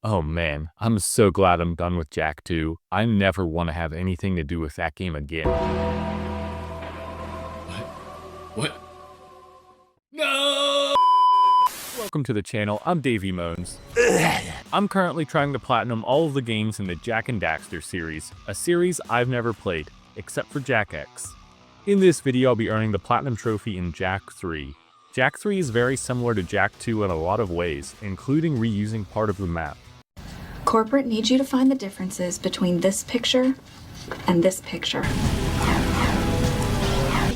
Oh man, I'm so glad I'm done with Jak 2. I never want to have anything to do with that game again. What? No! Welcome to the channel, I'm Davey Moans. I'm currently trying to platinum all of the games in the Jak and Daxter series, a series I've never played, except for Jak X. In this video I'll be earning the platinum trophy in Jak 3. Jak 3 is very similar to Jak 2 in a lot of ways, including reusing part of the map. Corporate needs you to find the differences between this picture and this picture.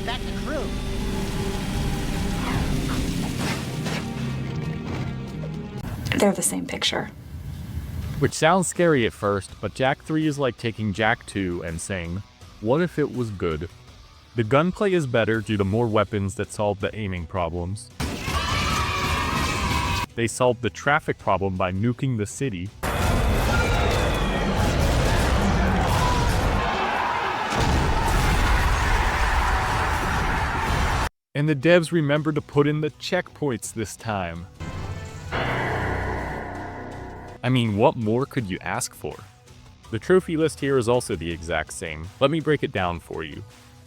Back to crew. They're the same picture. Which sounds scary at first, but Jak 3 is like taking Jak 2 and saying, what if it was good? The gunplay is better due to more weapons that solve the aiming problems. They solved the traffic problem by nuking the city. And the devs remembered to put in the checkpoints this time. I mean, what more could you ask for? The trophy list here is also the exact same. Let me break it down for you.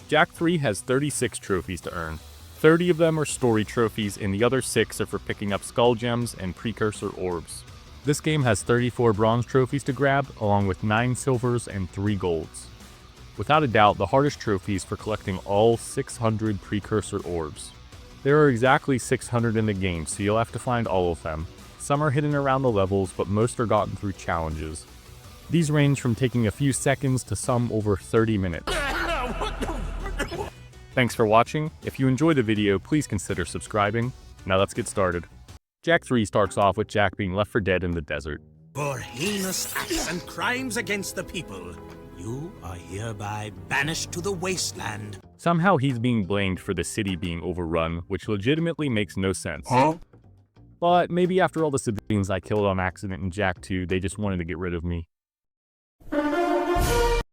Jak 3 has 36 trophies to earn. 30 of them are story trophies, and the other 6 are for picking up skull gems and precursor orbs. This game has 34 bronze trophies to grab, along with 9 silvers and 3 golds. Without a doubt, the hardest trophy is for collecting all 600 precursor orbs. There are exactly 600 in the game, so you'll have to find all of them. Some are hidden around the levels, but most are gotten through challenges. These range from taking a few seconds to some over 30 minutes. Thanks for watching. If you enjoyed the video, please consider subscribing. Now let's get started. Jak 3 starts off with Jak being left for dead in the desert. For heinous acts and crimes against the people, you are hereby banished to the wasteland. Somehow he's being blamed for the city being overrun, which legitimately makes no sense. But maybe after all the civilians I killed on accident in Jak 2, they just wanted to get rid of me.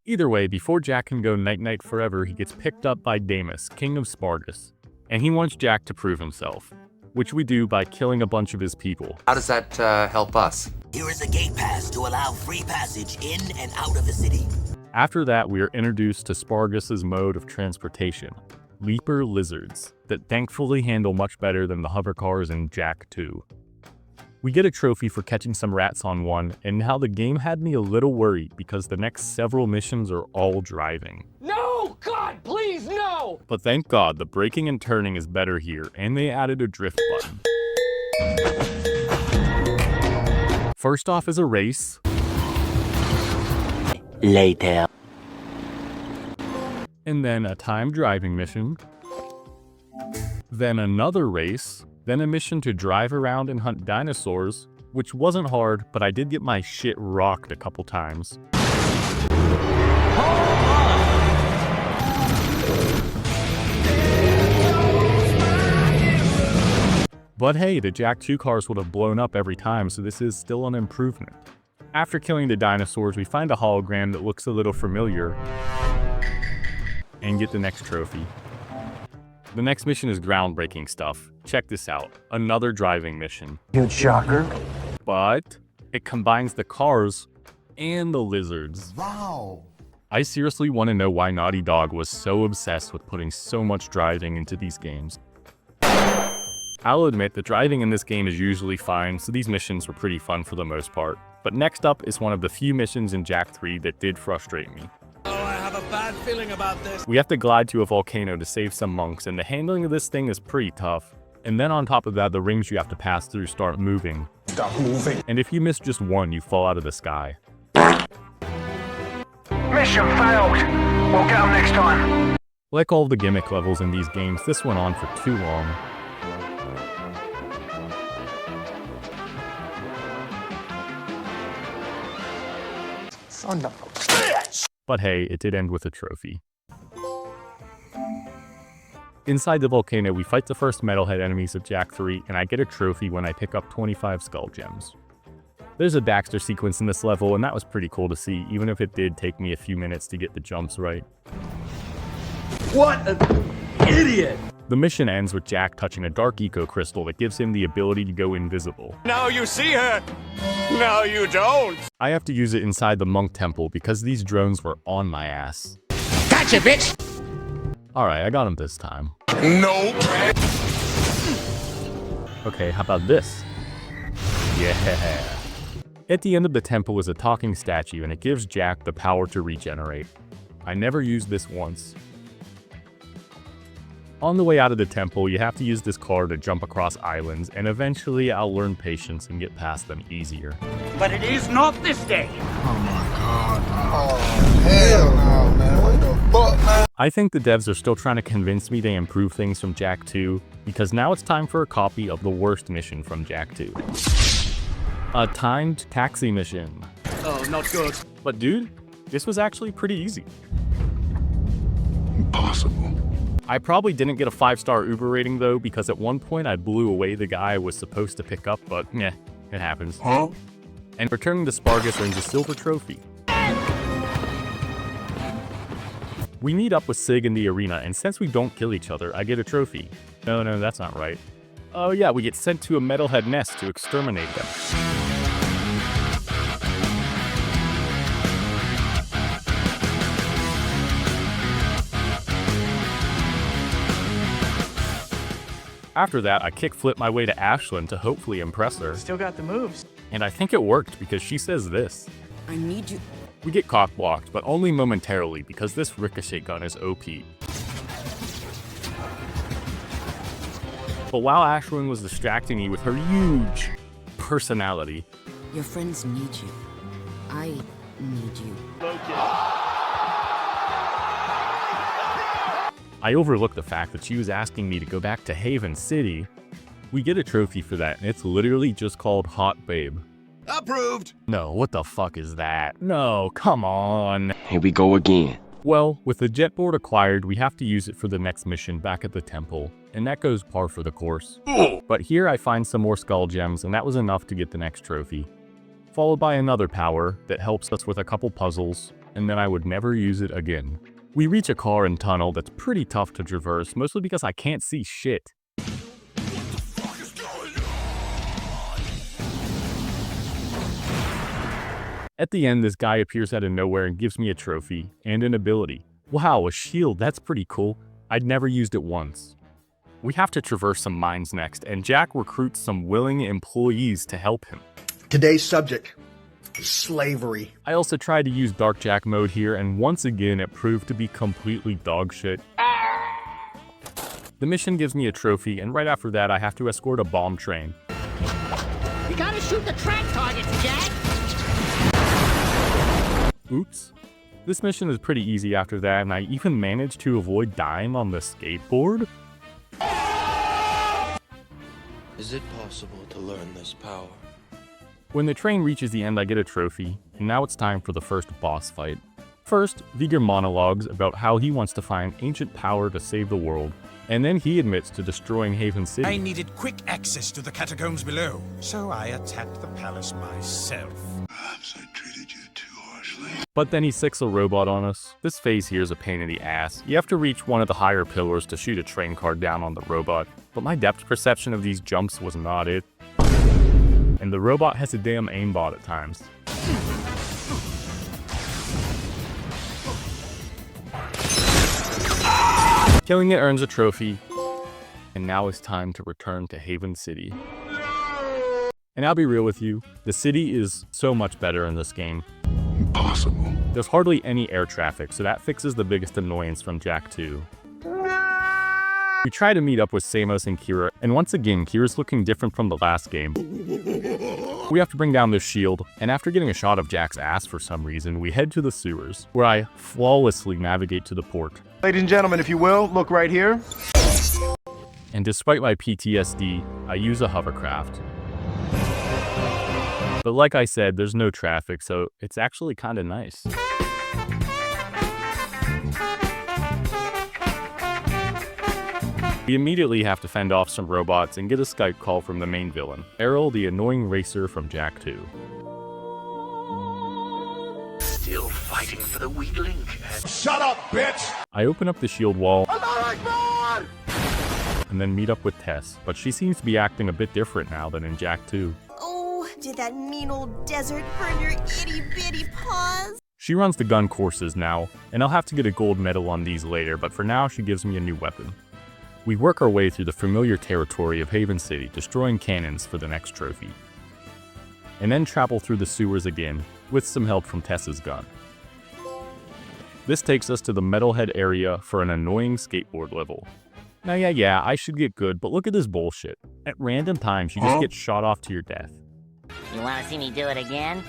Either way, before Jak can go night-night forever, he gets picked up by Damus, king of Spargus. And he wants Jak to prove himself, which we do by killing a bunch of his people. How does that help us? Here is a gate pass to allow free passage in and out of the city. After that, we are introduced to Spargus's mode of transportation, Leaper Lizards, that thankfully handle much better than the hover cars in Jak 2. We get a trophy for catching some rats on one, and now the game had me a little worried because the next several missions are all driving. No! God, please, no! But thank God, the braking and turning is better here, and they added a drift button. First off is a race. Later. And then a timed driving mission. Then another race. Then a mission to drive around and hunt dinosaurs, which wasn't hard, but I did get my shit rocked a couple times. But hey, the Jak 2 cars would have blown up every time, so this is still an improvement. After killing the dinosaurs, we find a hologram that looks a little familiar, and get the next trophy. The next mission is groundbreaking stuff. Check this out. Another driving mission. Huge shocker. But it combines the cars and the lizards. Wow. I seriously want to know why Naughty Dog was so obsessed with putting so much driving into these games. I'll admit the driving in this game is usually fine, so these missions were pretty fun for the most part. But next up is one of the few missions in Jak 3 that did frustrate me. A bad feeling about this. We have to glide to a volcano to save some monks, and the handling of this thing is pretty tough. And then on top of that, the rings you have to pass through start moving. Stop moving. And if you miss just one, you fall out of the sky. Mission failed. We'll get them next time. Like all the gimmick levels in these games, this went on for too long. Son of a bitch! But hey, it did end with a trophy. Inside the volcano, we fight the first metalhead enemies of Jak 3, and I get a trophy when I pick up 25 skull gems. There's a Daxter sequence in this level, and that was pretty cool to see, even if it did take me a few minutes to get the jumps right. What an idiot! The mission ends with Jack touching a dark eco crystal that gives him the ability to go invisible. Now you see her! Now you don't! I have to use it inside the monk temple because these drones were on my ass. Gotcha, bitch! Alright, I got him this time. No! Okay, how about this? Yeah! At the end of the temple is a talking statue and it gives Jack the power to regenerate. I never used this once. On the way out of the temple, you have to use this car to jump across islands, and eventually I'll learn patience and get past them easier. But it is not this day. Oh my god. Oh, hell no, man. What the fuck, man? I think the devs are still trying to convince me they improve things from Jak 2, because now it's time for a copy of the worst mission from Jak 2. A timed taxi mission. Oh, not good. But dude, this was actually pretty easy. Impossible. I probably didn't get a 5-star Uber rating though, because at one point I blew away the guy I was supposed to pick up, but yeah, it happens. Huh? And returning to Spargus earns a silver trophy. We meet up with Sig in the arena, and since we don't kill each other, I get a trophy. No, that's not right. Oh yeah, we get sent to a metalhead nest to exterminate them. After that, I kickflip my way to Ashland to hopefully impress her. Still got the moves. And I think it worked because she says this. I need you. We get cock-blocked, but only momentarily because this ricochet gun is OP. But while Ashland was distracting me with her huge personality, Your friends need you. I need you. I overlooked the fact that she was asking me to go back to Haven City. We get a trophy for that, and it's literally just called Hot Babe. Approved! No, what the fuck is that? No, come on. Here we go again. Well, with the jetboard acquired, we have to use it for the next mission back at the temple, and that goes par for the course. But here I find some more skull gems, and that was enough to get the next trophy. Followed by another power that helps us with a couple puzzles, and then I would never use it again. We reach a car and tunnel that's pretty tough to traverse, mostly because I can't see shit. At the end, this guy appears out of nowhere and gives me a trophy and an ability. Wow, a shield, that's pretty cool. I'd never used it once. We have to traverse some mines next, and Jack recruits some willing employees to help him. Today's subject, slavery. I also tried to use Dark Jack mode here, and once again it proved to be completely dog shit. The mission gives me a trophy, and right after that I have to escort a bomb train. You gotta shoot the track targets, Jack! Oops. This mission is pretty easy after that, and I even managed to avoid dying on the skateboard. Is it possible to learn this power? When the train reaches the end, I get a trophy, and now it's time for the first boss fight. First, Vigor monologues about how he wants to find ancient power to save the world, and then he admits to destroying Haven City. I needed quick access to the catacombs below, so I attacked the palace myself. Perhaps I treated you too harshly. But then he sicks a robot on us. This phase here is a pain in the ass. You have to reach one of the higher pillars to shoot a train car down on the robot, but my depth perception of these jumps was not it. And the robot has a damn aimbot at times. Killing it earns a trophy, and now it's time to return to Haven City. And I'll be real with you, the city is so much better in this game. Impossible. There's hardly any air traffic, so that fixes the biggest annoyance from Jak 2. We try to meet up with Samos and Kira, and once again, Kira's looking different from the last game. We have to bring down this shield, and after getting a shot of Jack's ass for some reason, we head to the sewers, where I flawlessly navigate to the port. Ladies and gentlemen, if you will, look right here. And despite my PTSD, I use a hovercraft. But like I said, there's no traffic, so it's actually kinda nice. We immediately have to fend off some robots and get a Skype call from the main villain, Errol, the annoying racer from Jak 2. Still fighting for the weak link. Shut up, bitch! I open up the shield wall, Allah Akbar! and then meet up with Tess, but she seems to be acting a bit different now than in Jak 2. Oh, did that mean old desert burn your itty-bitty paws? She runs the gun courses now, and I'll have to get a gold medal on these later, but for now she gives me a new weapon. We work our way through the familiar territory of Haven City, destroying cannons for the next trophy. And then travel through the sewers again, with some help from Tess's gun. This takes us to the Metalhead area for an annoying skateboard level. Now yeah, I should get good, but look at this bullshit. At random times, you just get shot off to your death. You wanna see me do it again?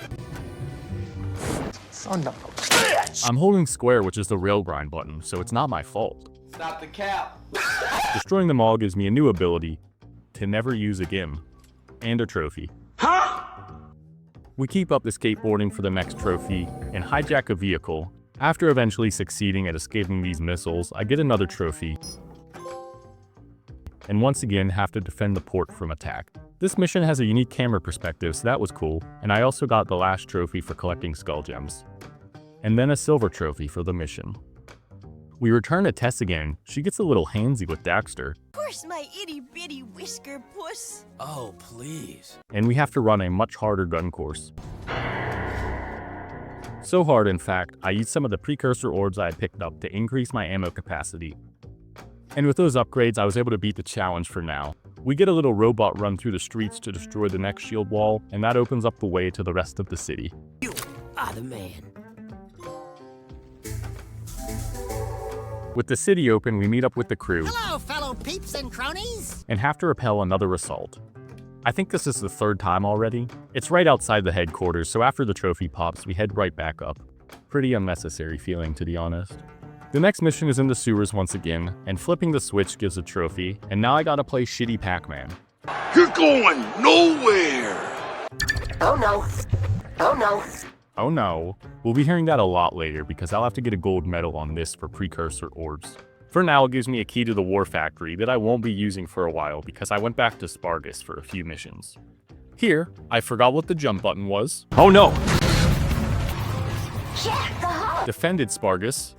Son of a bitch! I'm holding square, which is the rail grind button, so it's not my fault. Stop the cap. Destroying them all gives me a new ability to never use again, and a trophy. Huh? We keep up the skateboarding for the next trophy and hijack a vehicle. After eventually succeeding at escaping these missiles, I get another trophy, and once again have to defend the port from attack. This mission has a unique camera perspective, so that was cool, and I also got the last trophy for collecting skull gems. And then a silver trophy for the mission. We return to Tess again. She gets a little handsy with Daxter. Of course, my itty-bitty whisker puss. Oh, please. And we have to run a much harder gun course. So hard, in fact, I used some of the precursor orbs I had picked up to increase my ammo capacity. And with those upgrades, I was able to beat the challenge for now. We get a little robot run through the streets to destroy the next shield wall, and that opens up the way to the rest of the city. You are the man. With the city open, we meet up with the crew. Hello, fellow peeps and cronies! And have to repel another assault. I think this is the third time already. It's right outside the headquarters, so after the trophy pops, we head right back up. Pretty unnecessary feeling, to be honest. The next mission is in the sewers once again, and flipping the switch gives a trophy, and now I gotta play shitty Pac-Man. You're going nowhere! Oh no. Oh no. Oh no. We'll be hearing that a lot later because I'll have to get a gold medal on this for precursor orbs. For now, it gives me a key to the war factory that I won't be using for a while because I went back to Spargus for a few missions. Here, I forgot what the jump button was. Oh no! Defended Spargus.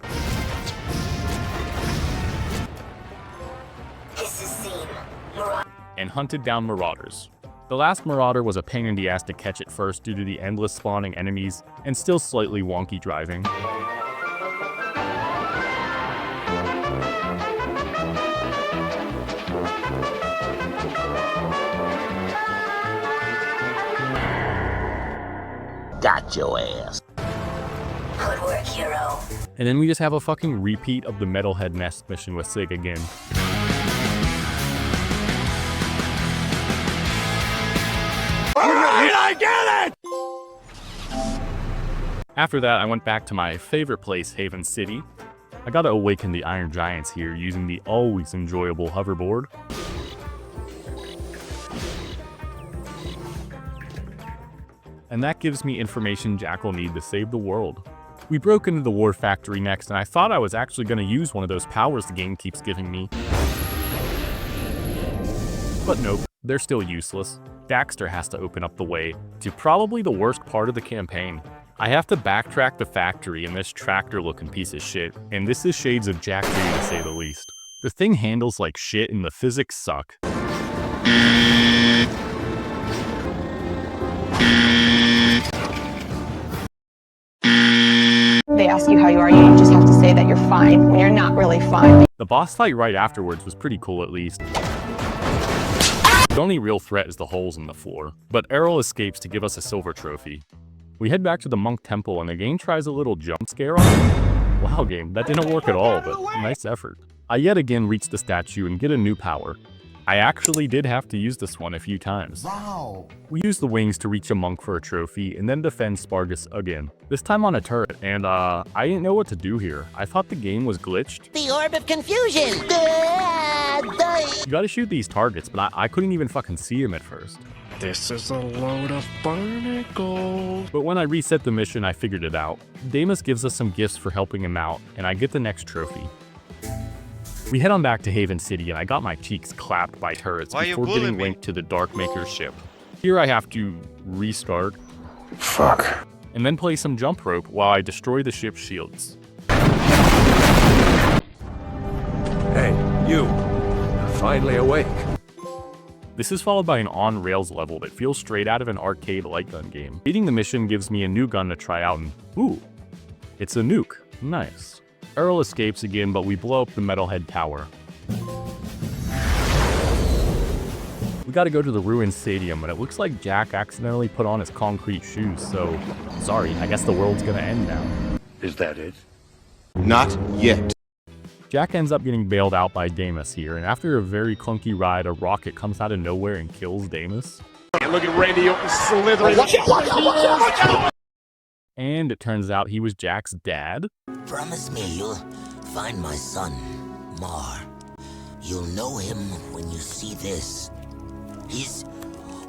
And hunted down marauders. The last marauder was a pain in the ass to catch at first due to the endless spawning enemies and still slightly wonky driving. Got your ass. Good work, hero. And then we just have a fucking repeat of the Metalhead Nest mission with Sig again. Alright, I get it! After that, I went back to my favorite place, Haven City. I gotta awaken the Iron Giants here using the always enjoyable hoverboard. And that gives me information Jak will need to save the world. We broke into the war factory next, and I thought I was actually gonna use one of those powers the game keeps giving me. But nope, they're still useless. Daxter has to open up the way to probably the worst part of the campaign. I have to backtrack the factory in this tractor-looking piece of shit, and this is shades of Jak 3 to say the least. The thing handles like shit and the physics suck. They ask you how you are, you just have to say that you're fine when you're not really fine. The boss fight right afterwards was pretty cool at least. The only real threat is the holes in the floor, but Errol escapes to give us a silver trophy. We head back to the monk temple and the game tries a little jump scare on me. Wow game, that didn't work at all, but nice effort. I yet again reach the statue and get a new power. I actually did have to use this one a few times. Wow. We use the wings to reach a monk for a trophy and then defend Spargus again. This time on a turret, and I didn't know what to do here. I thought the game was glitched. The orb of confusion! You gotta shoot these targets, but I couldn't even fucking see him at first. This is a load of barnacles. But when I reset the mission, I figured it out. Damus gives us some gifts for helping him out, and I get the next trophy. We head on back to Haven City, and I got my cheeks clapped by turrets before getting linked to the Darkmaker's ship. Here I have to restart. Fuck. And then play some jump rope while I destroy the ship's shields. Hey, you. finally awake. This is followed by an on-rails level that feels straight out of an arcade light gun game. Beating the mission gives me a new gun to try out and ooh, it's a nuke. Nice. Earl escapes again, but we blow up the Metalhead Tower. We gotta go to the ruined stadium, but it looks like Jack accidentally put on his concrete shoes, so sorry, I guess the world's gonna end now. Is that it? Not yet. Jack ends up getting bailed out by Damus here, and after a very clunky ride, a rocket comes out of nowhere and kills Damus. And look at Randy Orton slithering. Watch out! And it turns out he was Jack's dad. Promise me you'll find my son, Mar. You'll know him when you see this. He's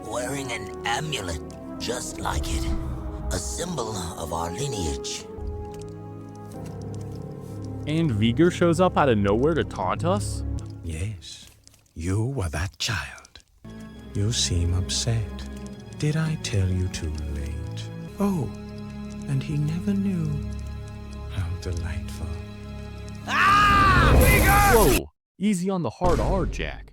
wearing an amulet just like it. A symbol of our lineage. And Vigor shows up out of nowhere to taunt us? Yes, you were that child. You seem upset. Did I tell you too late? Oh, and he never knew. How delightful. Ah! Whoa, easy on the hard R, Jack.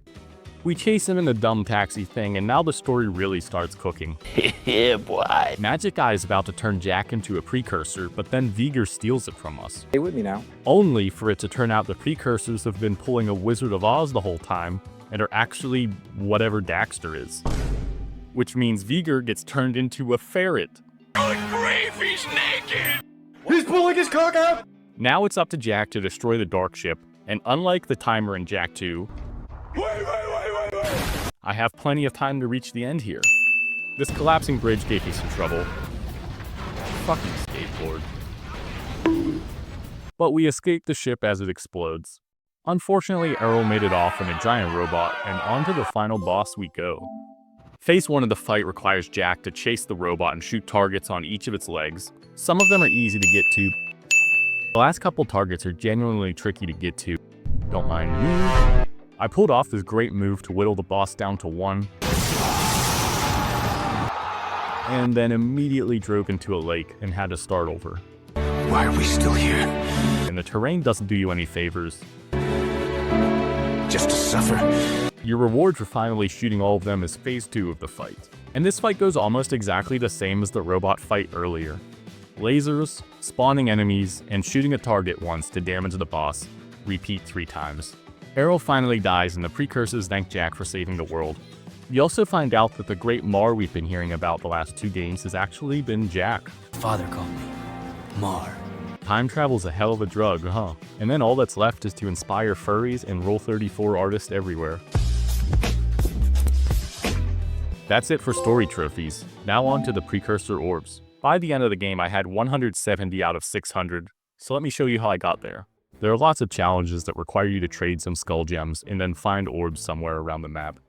We chase him in the dumb taxi thing, and now the story really starts cooking. Yeah, boy. Magic Eye is about to turn Jack into a precursor, but then Vigor steals it from us. Stay with me now. Only for it to turn out the precursors have been pulling a Wizard of Oz the whole time, and are actually whatever Daxter is. Which means Vigor gets turned into a ferret. Good grief, he's naked! He's pulling his cock out! Now it's up to Jack to destroy the Dark Ship, and unlike the timer in Jak 2, I have plenty of time to reach the end here. This collapsing bridge gave me some trouble. Fucking skateboard. But we escape the ship as it explodes. Unfortunately, Errol made it off in a giant robot, and on to the final boss we go. Phase 1 of the fight requires Jack to chase the robot and shoot targets on each of its legs. Some of them are easy to get to. The last couple targets are genuinely tricky to get to. Don't mind me. I pulled off this great move to whittle the boss down to 1. And then immediately drove into a lake and had to start over. Why are we still here? And the terrain doesn't do you any favors. Just to suffer. Your reward for finally shooting all of them is phase 2 of the fight. And this fight goes almost exactly the same as the robot fight earlier. Lasers, spawning enemies, and shooting a target once to damage the boss. Repeat 3 times. Errol finally dies and the precursors thank Jack for saving the world. You also find out that the great Mar we've been hearing about the last 2 games has actually been Jack. Father called me Mar. Time travel's a hell of a drug, huh? And then all that's left is to inspire furries and Roll34 artists everywhere. That's it for story trophies. Now on to the precursor orbs. By the end of the game I had 170 out of 600, so let me show you how I got there. There are lots of challenges that require you to trade some skull gems and then find orbs somewhere around the map.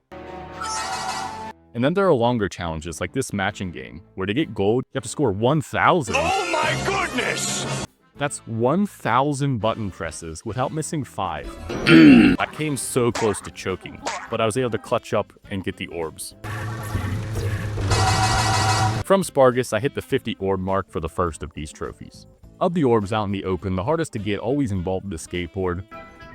And then there are longer challenges like this matching game, where to get gold, you have to score 1,000. Oh my goodness! That's 1,000 button presses without missing 5. I came so close to choking, but I was able to clutch up and get the orbs. From Spargus, I hit the 50 orb mark for the first of these trophies. Of the orbs out in the open, the hardest to get always involved the skateboard.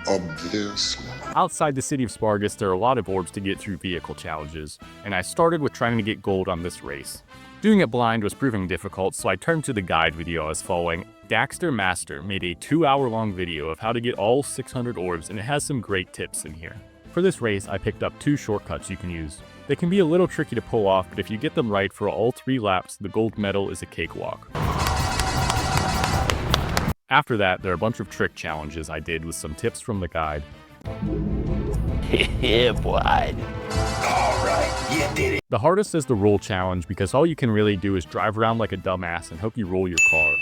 Obviously. Outside the city of Spargus, there are a lot of orbs to get through vehicle challenges, and I started with trying to get gold on this race. Doing it blind was proving difficult, so I turned to the guide video I was following. Daxter Master made a 2-hour-long video of how to get all 600 orbs, and it has some great tips in here. For this race, I picked up 2 shortcuts you can use. They can be a little tricky to pull off, but if you get them right for all 3 laps, the gold medal is a cakewalk. After that, there are a bunch of trick challenges I did with some tips from the guide. Yeah, boy. Alright, you did it. The hardest is the roll challenge because all you can really do is drive around like a dumbass and hope you roll your car.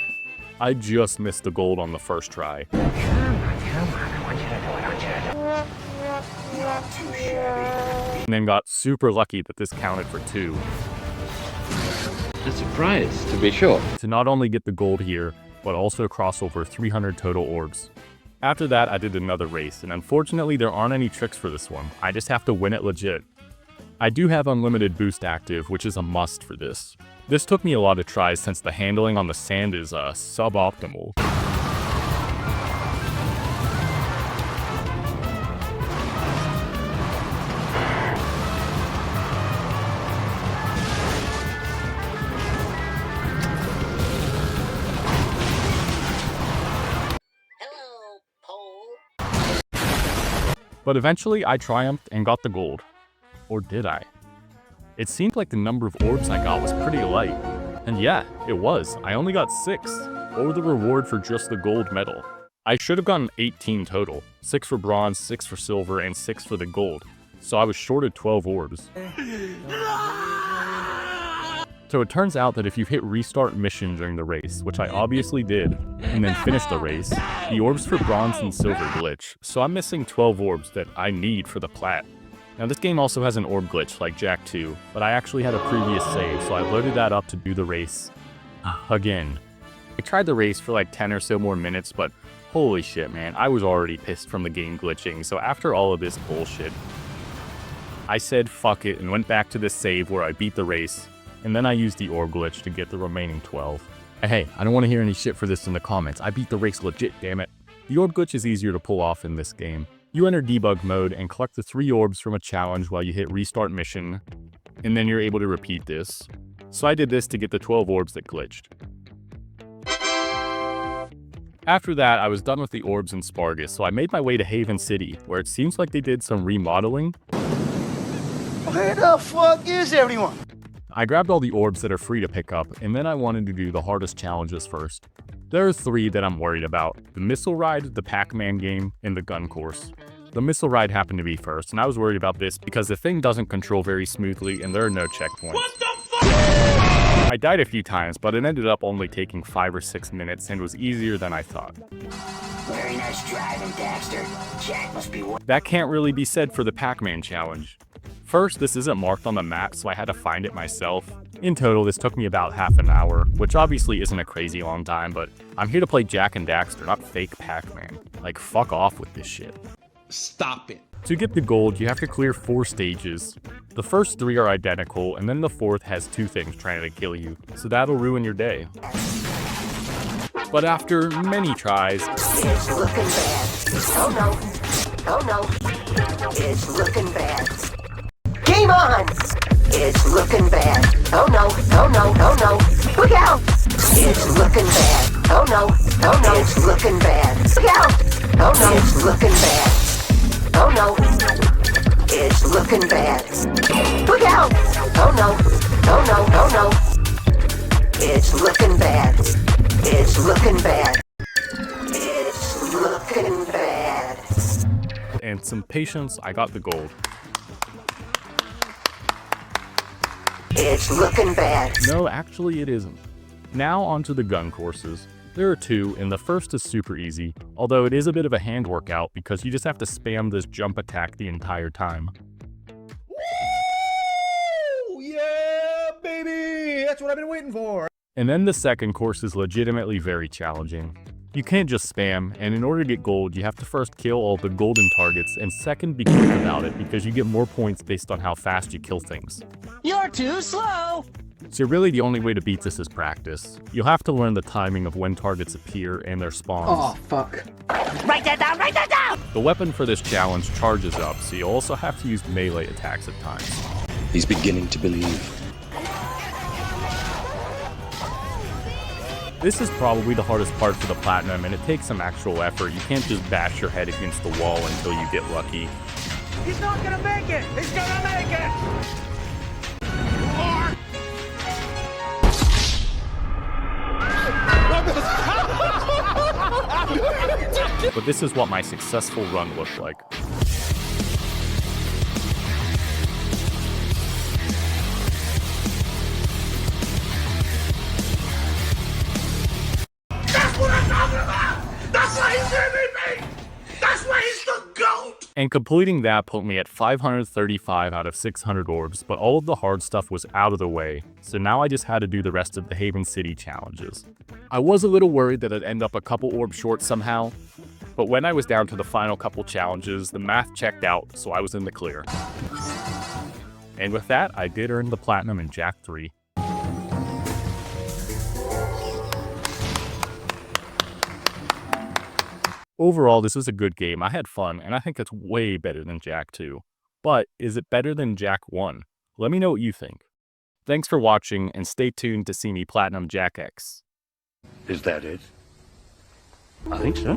I just missed the gold on the first try. Come on, I want you to do it, I want you to do it. Not too shabby. And then got super lucky that this counted for 2. A surprise, to be sure. To not only get the gold here, but also cross over 300 total orbs. After that, I did another race, and unfortunately there aren't any tricks for this one. I just have to win it legit. I do have unlimited boost active, which is a must for this. This took me a lot of tries since the handling on the sand is suboptimal. But eventually I triumphed and got the gold. Or did I? It seemed like the number of orbs I got was pretty light. And yeah, it was. I only got 6, or the reward for just the gold medal. I should have gotten 18 total, 6 for bronze, 6 for silver, and 6 for the gold. So I was shorted 12 orbs. So it turns out that if you hit restart mission during the race, which I obviously did, and then finish the race, the orbs for bronze and silver glitch. So I'm missing 12 orbs that I need for the plat. Now this game also has an orb glitch like Jak 2, but I actually had a previous save, so I loaded that up to do the race again. I tried the race for like 10 or so more minutes, but holy shit, man, I was already pissed from the game glitching. So after all of this bullshit, I said fuck it and went back to this save where I beat the race, and then I used the orb glitch to get the remaining 12. Hey, I don't want to hear any shit for this in the comments. I beat the race legit, damn it. The orb glitch is easier to pull off in this game. You enter debug mode and collect the 3 orbs from a challenge while you hit restart mission, and then you're able to repeat this. So I did this to get the 12 orbs that glitched. After that, I was done with the orbs in Spargus, so I made my way to Haven City, where it seems like they did some remodeling. Where the fuck is everyone? I grabbed all the orbs that are free to pick up, and then I wanted to do the hardest challenges first. There are 3 that I'm worried about: the missile ride, the Pac-Man game, and the gun course. The missile ride happened to be first, and I was worried about this because the thing doesn't control very smoothly and there are no checkpoints. What the fuck? I died a few times, but it ended up only taking 5 or 6 minutes and was easier than I thought. Very nice driving, Daxter. Jak must be one. That can't really be said for the Pac-Man challenge. First, this isn't marked on the map, so I had to find it myself. In total, this took me about half an hour, which obviously isn't a crazy long time, but I'm here to play Jak and Daxter, not fake Pac-Man. Like, fuck off with this shit. Stop it. To get the gold, you have to clear 4 stages. The first 3 are identical, and then the 4th has 2 things trying to kill you, so that'll ruin your day. But after many tries... It's looking bad. Oh no. Oh no. It's looking bad. Game on! It's looking bad. Oh no, oh no, oh no. Look out! It's looking bad. Oh no, oh no. It's looking bad. Look out! Oh no, it's looking bad. Oh no. It's looking bad. Look out! Oh no, oh no, oh no. It's looking bad. It's looking bad. It's looking bad. And some patience, I got the gold. It's looking bad. No, actually it isn't. Now onto the gun courses. There are 2, and the first is super easy, although it is a bit of a hand workout because you just have to spam this jump attack the entire time. Woo! Yeah, baby! That's what I've been waiting for. And then the second course is legitimately very challenging. You can't just spam, and in order to get gold, you have to first kill all the golden targets, and second, be quick about it because you get more points based on how fast you kill things. You're too slow! So really the only way to beat this is practice. You'll have to learn the timing of when targets appear and their spawns. Oh, fuck. Write that down, write that down! The weapon for this challenge charges up, so you'll also have to use melee attacks at times. He's beginning to believe. This is probably the hardest part for the platinum, and it takes some actual effort. You can't just bash your head against the wall until you get lucky. He's not gonna make it! He's gonna make it! But this is what my successful run looked like. That's what I'm talking about! That's why he's MVP! That's why he's the GOAT! And completing that put me at 535 out of 600 orbs, but all of the hard stuff was out of the way, so now I just had to do the rest of the Haven City challenges. I was a little worried that I'd end up a couple orbs short somehow, but when I was down to the final couple challenges, the math checked out, so I was in the clear. And with that, I did earn the platinum in Jak 3. Overall, this was a good game. I had fun, and I think it's way better than Jak 2. But is it better than Jak 1? Let me know what you think. Thanks for watching, and stay tuned to see me platinum Jak X. Is that it? I think so.